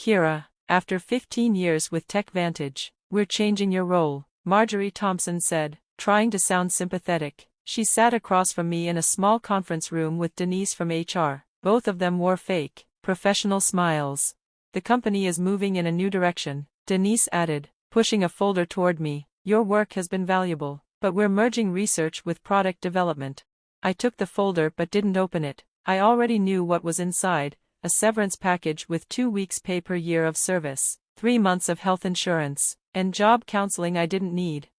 Kira, after 15 years with Tech Vantage, we're changing your role, Marjorie Thompson said, trying to sound sympathetic. She sat across from me in a small conference room with Denise from HR. Both of them wore fake, professional smiles. The company is moving in a new direction, Denise added, pushing a folder toward me. Your work has been valuable, but we're merging research with product development. I took the folder but didn't open it. I already knew what was inside, a severance package with 2 weeks pay per year of service, 3 months of health insurance, and job counseling I didn't need.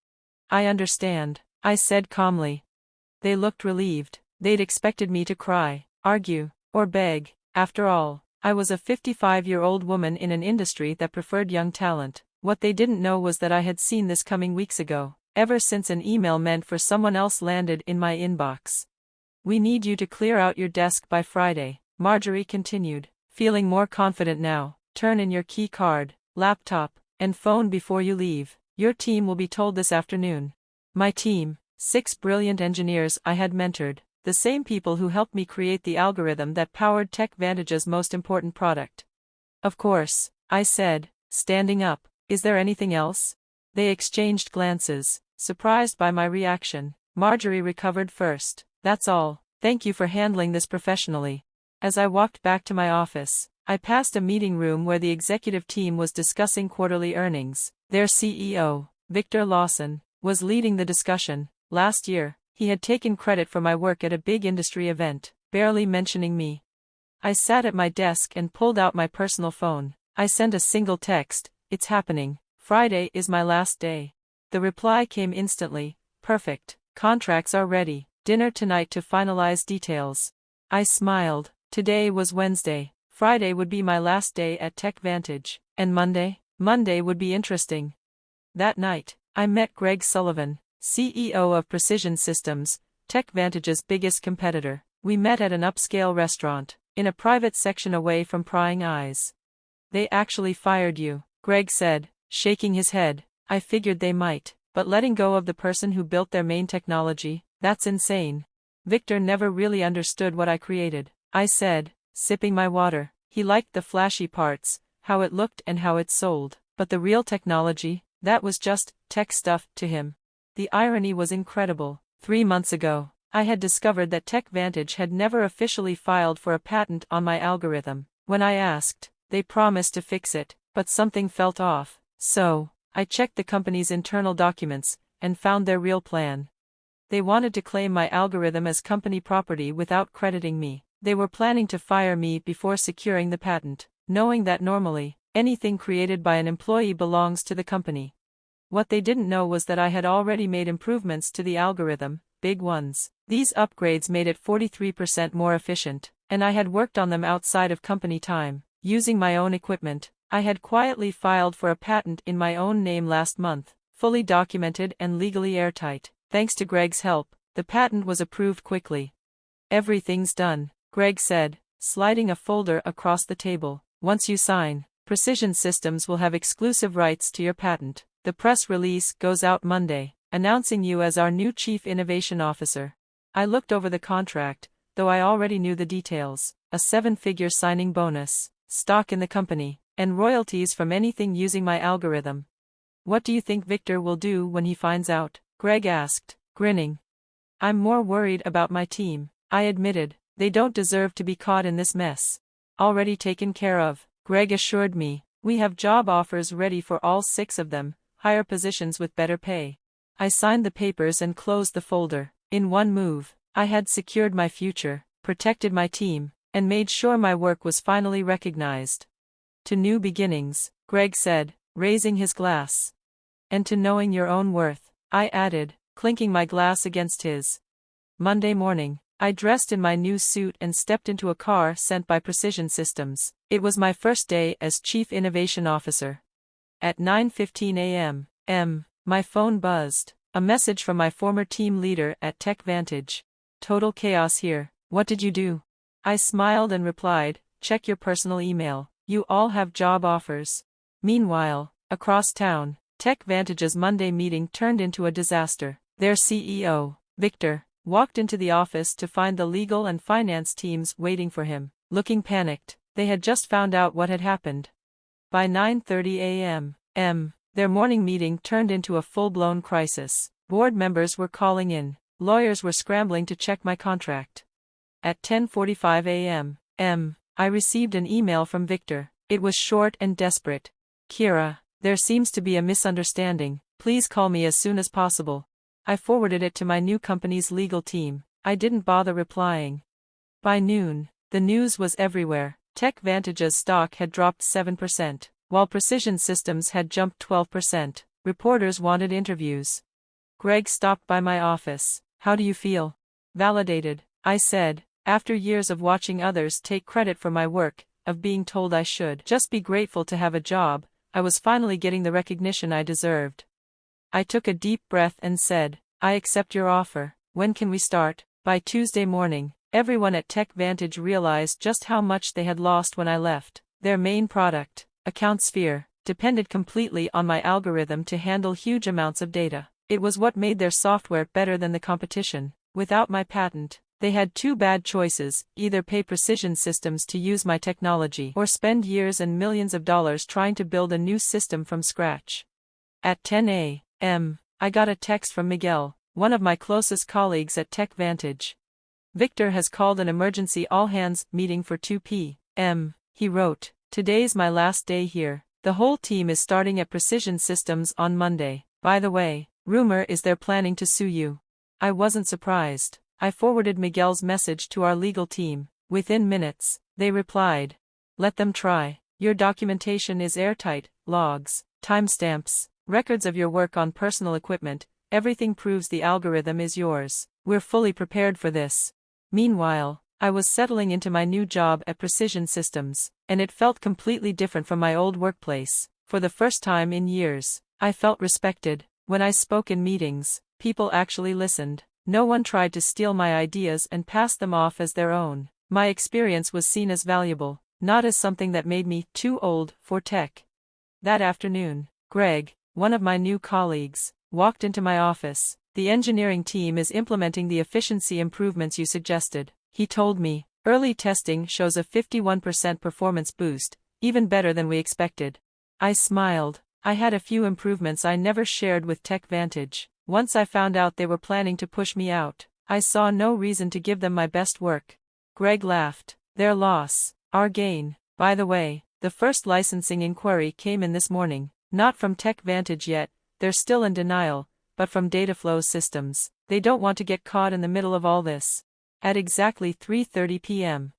I understand, I said calmly. They looked relieved. They'd expected me to cry, argue, or beg. After all, I was a 55-year-old woman in an industry that preferred young talent. What they didn't know was that I had seen this coming weeks ago, ever since an email meant for someone else landed in my inbox. We need you to clear out your desk by Friday, Marjorie continued, feeling more confident now. Turn in your key card, laptop, and phone before you leave. Your team will be told this afternoon. My team, 6 brilliant engineers I had mentored, the same people who helped me create the algorithm that powered Tech Vantage's most important product. Of course, I said, standing up. Is there anything else? They exchanged glances, surprised by my reaction. Marjorie recovered first. That's all. Thank you for handling this professionally. As I walked back to my office, I passed a meeting room where the executive team was discussing quarterly earnings. Their CEO, Victor Lawson, was leading the discussion. Last year, he had taken credit for my work at a big industry event, barely mentioning me. I sat at my desk and pulled out my personal phone. I sent a single text, "It's happening. Friday is my last day." The reply came instantly, "Perfect. Contracts are ready. Dinner tonight to finalize details." I smiled. Today was Wednesday. Friday would be my last day at Tech Vantage. And Monday? Monday would be interesting. That night, I met Greg Sullivan, CEO of Precision Systems, Tech Vantage's biggest competitor. We met at an upscale restaurant, in a private section away from prying eyes. "They actually fired you," Greg said, shaking his head. "I figured they might, but letting go of the person who built their main technology, that's insane." Victor never really understood what I created, I said, sipping my water. He liked the flashy parts, how it looked and how it sold, but the real technology, that was just tech stuff to him. The irony was incredible. 3 months ago, I had discovered that Tech Vantage had never officially filed for a patent on my algorithm. When I asked, they promised to fix it, but something felt off. So, I checked the company's internal documents, and found their real plan. They wanted to claim my algorithm as company property without crediting me. They were planning to fire me before securing the patent, knowing that normally, anything created by an employee belongs to the company. What they didn't know was that I had already made improvements to the algorithm, big ones. These upgrades made it 43% more efficient, and I had worked on them outside of company time, using my own equipment. I had quietly filed for a patent in my own name last month, fully documented and legally airtight. Thanks to Greg's help, the patent was approved quickly. "Everything's done," Greg said, sliding a folder across the table. "Once you sign, Precision Systems will have exclusive rights to your patent. The press release goes out Monday, announcing you as our new Chief Innovation Officer." I looked over the contract, though I already knew the details: a 7-figure signing bonus, stock in the company, and royalties from anything using my algorithm. "What do you think Victor will do when he finds out?" Greg asked, grinning. "I'm more worried about my team," I admitted. "They don't deserve to be caught in this mess." "Already taken care of," Greg assured me. "We have job offers ready for all 6 of them, higher positions with better pay." I signed the papers and closed the folder. In one move, I had secured my future, protected my team, and made sure my work was finally recognized. "To new beginnings," Greg said, raising his glass. "And to knowing your own worth," I added, clinking my glass against his. Monday morning, I dressed in my new suit and stepped into a car sent by Precision Systems. It was my first day as Chief Innovation Officer. At 9:15 a.m., my phone buzzed. A message from my former team leader at Tech Vantage. "Total chaos here. What did you do?" I smiled and replied, "Check your personal email. You all have job offers." Meanwhile, across town, Tech Vantage's Monday meeting turned into a disaster. Their CEO, Victor, walked into the office to find the legal and finance teams waiting for him, looking panicked. They had just found out what had happened. By 9:30 a.m., their morning meeting turned into a full-blown crisis. Board members were calling in. Lawyers were scrambling to check my contract. At 10:45 a.m., I received an email from Victor. It was short and desperate. "Kira, there seems to be a misunderstanding. Please call me as soon as possible." I forwarded it to my new company's legal team. I didn't bother replying. By noon, the news was everywhere. Tech Vantage's stock had dropped 7%, while Precision Systems had jumped 12%. Reporters wanted interviews. Greg stopped by my office. "How do you feel?" "Validated," I said, after years of watching others take credit for my work, of being told I should just be grateful to have a job. I was finally getting the recognition I deserved. I took a deep breath and said, "I accept your offer. When can we start?" By Tuesday morning, everyone at Tech Vantage realized just how much they had lost when I left. Their main product, AccountSphere, depended completely on my algorithm to handle huge amounts of data. It was what made their software better than the competition. Without my patent, they had two bad choices: either pay Precision Systems to use my technology or spend years and millions of dollars trying to build a new system from scratch. At 10 a.m., I got a text from Miguel, one of my closest colleagues at Tech Vantage. "Victor has called an emergency all-hands meeting for 2 p.m., he wrote. "Today's my last day here. The whole team is starting at Precision Systems on Monday. By the way, rumor is they're planning to sue you." I wasn't surprised. I forwarded Miguel's message to our legal team. Within minutes, they replied, "Let them try. Your documentation is airtight, logs, timestamps, records of your work on personal equipment, everything proves the algorithm is yours. We're fully prepared for this." Meanwhile, I was settling into my new job at Precision Systems, and it felt completely different from my old workplace. For the first time in years, I felt respected. When I spoke in meetings, people actually listened. No one tried to steal my ideas and pass them off as their own. My experience was seen as valuable, not as something that made me too old for tech. That afternoon, Greg, one of my new colleagues, walked into my office. "The engineering team is implementing the efficiency improvements you suggested," he told me. "Early testing shows a 51% performance boost, even better than we expected." I smiled. I had a few improvements I never shared with Tech Vantage. Once I found out they were planning to push me out, I saw no reason to give them my best work. Greg laughed. "Their loss, our gain." By the way, the first licensing inquiry came in this morning. Not from Tech Vantage yet, they're still in denial, but from Dataflow Systems. They don't want to get caught in the middle of all this. At exactly 3:30 p.m.,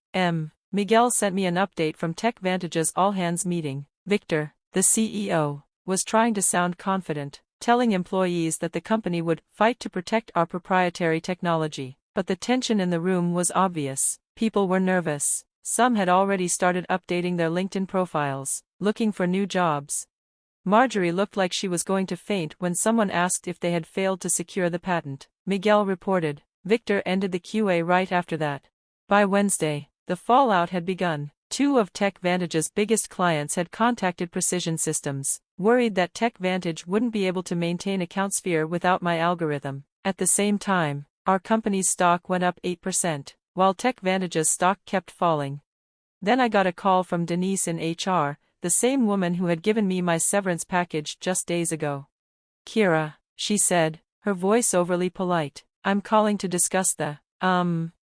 Miguel sent me an update from Tech Vantage's all-hands meeting. Victor, the CEO, was trying to sound confident, telling employees that the company would fight to protect our proprietary technology. But the tension in the room was obvious. People were nervous. Some had already started updating their LinkedIn profiles, looking for new jobs. Marjorie looked like she was going to faint when someone asked if they had failed to secure the patent. Miguel reported. Victor ended the QA right after that. By Wednesday, the fallout had begun. Two of Tech Vantage's biggest clients had contacted Precision Systems, worried that Tech Vantage wouldn't be able to maintain AccountSphere without my algorithm. At the same time, our company's stock went up 8%, while Tech Vantage's stock kept falling. Then I got a call from Denise in HR, the same woman who had given me my severance package just days ago. "Kira," she said, her voice overly polite, "I'm calling to discuss the,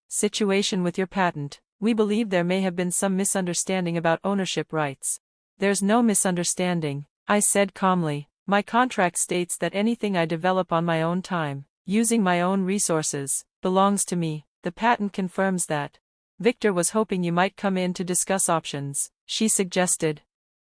situation with your patent. We believe there may have been some misunderstanding about ownership rights." "There's no misunderstanding," I said calmly. "My contract states that anything I develop on my own time, using my own resources, belongs to me. The patent confirms that." "Victor was hoping you might come in to discuss options," she suggested.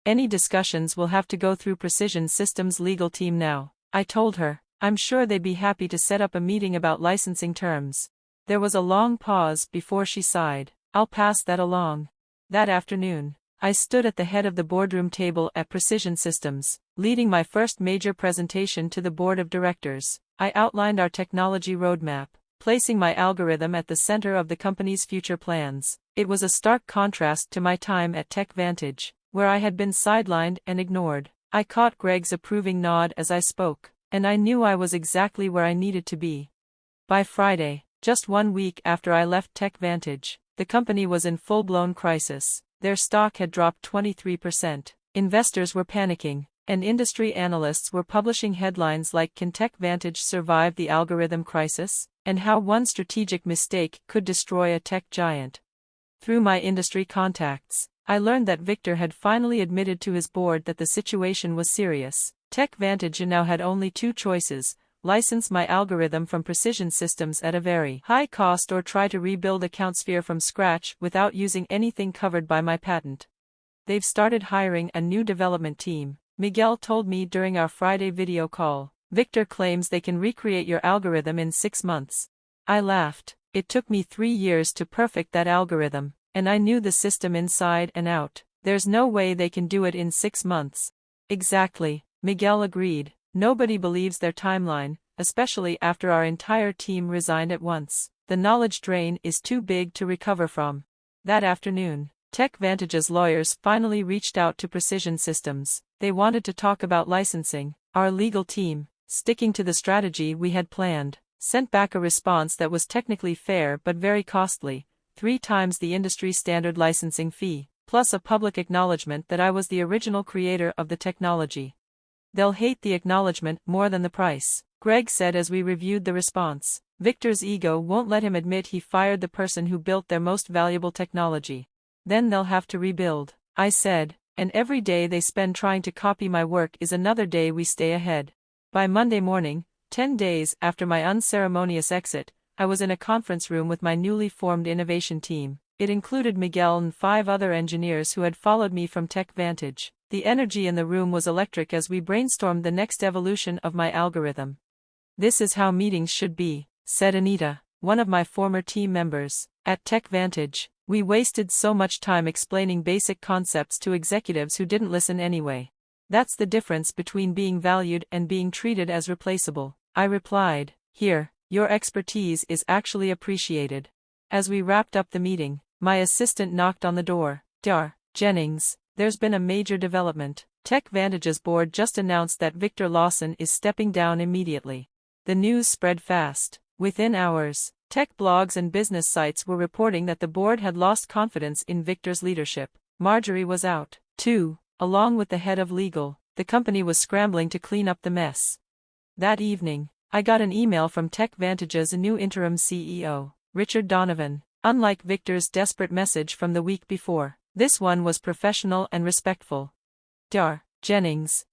"Any discussions will have to go through Precision Systems' legal team now," I told her. "I'm sure they'd be happy to set up a meeting about licensing terms." There was a long pause before she sighed. "I'll pass that along." That afternoon, I stood at the head of the boardroom table at Precision Systems, leading my first major presentation to the board of directors. I outlined our technology roadmap, placing my algorithm at the center of the company's future plans. It was a stark contrast to my time at Tech Vantage, where I had been sidelined and ignored. I caught Greg's approving nod as I spoke, and I knew I was exactly where I needed to be. By Friday, just 1 week after I left Tech Vantage, the company was in full-blown crisis. Their stock had dropped 23%. Investors were panicking, and industry analysts were publishing headlines like "Can Tech Vantage survive the algorithm crisis?" and how one strategic mistake could destroy a tech giant. Through my industry contacts, I learned that Victor had finally admitted to his board that the situation was serious. Tech Vantage now had only two choices: license my algorithm from Precision Systems at a very high cost, or try to rebuild AccountSphere from scratch without using anything covered by my patent. They've started hiring a new development team, Miguel told me during our Friday video call. Victor claims they can recreate your algorithm in 6 months. I laughed. It took me 3 years to perfect that algorithm, and I knew the system inside and out. There's no way they can do it in 6 months. Exactly, Miguel agreed. Nobody believes their timeline, especially after our entire team resigned at once. The knowledge drain is too big to recover from. That afternoon, Tech Vantage's lawyers finally reached out to Precision Systems. They wanted to talk about licensing. Our legal team, sticking to the strategy we had planned, sent back a response that was technically fair but very costly, 3 times the industry standard licensing fee, plus a public acknowledgement that I was the original creator of the technology. They'll hate the acknowledgement more than the price, Greg said as we reviewed the response. Victor's ego won't let him admit he fired the person who built their most valuable technology. Then they'll have to rebuild, I said, and every day they spend trying to copy my work is another day we stay ahead. By Monday morning, 10 days after my unceremonious exit, I was in a conference room with my newly formed innovation team. It included Miguel and 5 other engineers who had followed me from Tech Vantage. The energy in the room was electric as we brainstormed the next evolution of my algorithm. "This is how meetings should be," said Anita, one of my former team members. "At Tech Vantage, we wasted so much time explaining basic concepts to executives who didn't listen anyway. That's the difference between being valued and being treated as replaceable," I replied. "Here, your expertise is actually appreciated." As we wrapped up the meeting, my assistant knocked on the door. "Jennings, there's been a major development. Tech Vantage's board just announced that Victor Lawson is stepping down immediately." The news spread fast. Within hours, tech blogs and business sites were reporting that the board had lost confidence in Victor's leadership. Marjorie was out, too, along with the head of legal. The company was scrambling to clean up the mess. That evening, I got an email from Tech Vantage's new interim CEO, Richard Donovan. Unlike Victor's desperate message from the week before, this one was professional and respectful. "Jennings,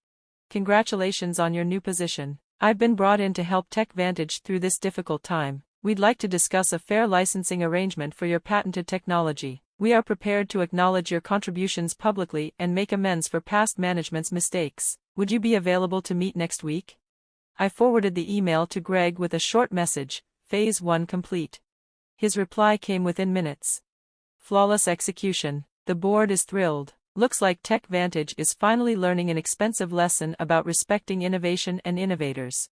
congratulations on your new position. I've been brought in to help Tech Vantage through this difficult time. We'd like to discuss a fair licensing arrangement for your patented technology. We are prepared to acknowledge your contributions publicly and make amends for past management's mistakes. Would you be available to meet next week?" I forwarded the email to Greg with a short message: "Phase 1 complete." His reply came within minutes. "Flawless execution. The board is thrilled. Looks like Tech Vantage is finally learning an expensive lesson about respecting innovation and innovators."